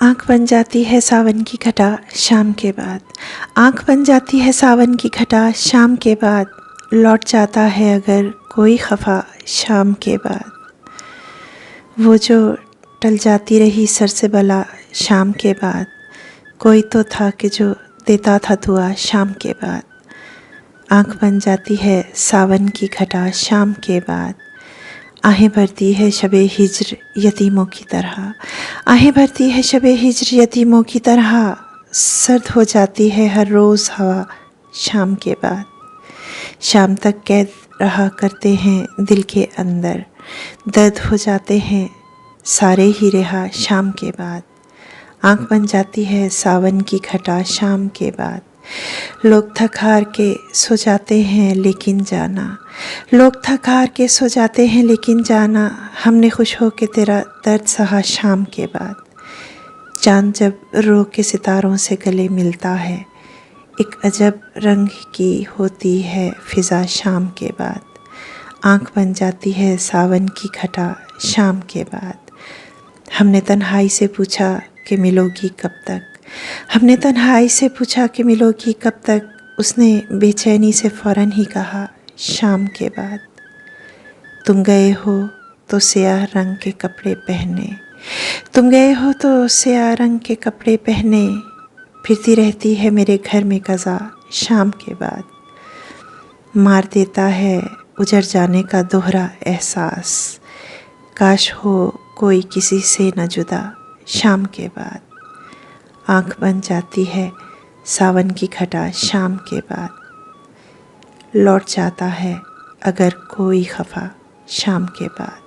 आँख बन जाती है सावन की घटा शाम के बाद। आँख बन जाती है सावन की घटा शाम के बाद। लौट जाता है अगर कोई खफा शाम के बाद। वो जो टल जाती रही सर से बला शाम के बाद। कोई तो था कि जो देता था दुआ शाम के बाद। आँख बन जाती है सावन की घटा शाम के बाद। आहें भरती है शबे हिज्र यतीमों की तरह। आहें भरती है शबे हिज्र यतीमों की तरह। सर्द हो जाती है हर रोज़ हवा शाम के बाद। शाम तक कैद रहा करते हैं दिल के अंदर। दर्द हो जाते हैं सारे ही रिहा शाम के बाद। आँख बन जाती है सावन की घटा शाम के बाद। लोग थक हार के सो जाते हैं लेकिन जाना। लोग थक हार के सो जाते हैं लेकिन जाना। हमने खुश हो के तेरा दर्द सहा शाम के बाद। चाँद जब रो के सितारों से गले मिलता है। एक अजब रंग की होती है फिज़ा शाम के बाद। आँख बन जाती है सावन की घटा शाम के बाद। हमने तन्हाई से पूछा कि मिलोगी कब तक। हमने तन्हाई से पूछा कि मिलोगी कब तक। उसने बेचैनी से फ़ौरन ही कहा शाम के बाद। तुम गए हो तो स्याह रंग के कपड़े पहने। तुम गए हो तो स्याह रंग के कपड़े पहने। फिरती रहती है मेरे घर में कज़ा शाम के बाद। मार देता है उजड़ जाने का दोहरा एहसास। काश हो कोई किसी से न जुदा शाम के बाद। आँख बन जाती है सावन की घटा शाम के बाद। लौट जाता है अगर कोई खफा शाम के बाद।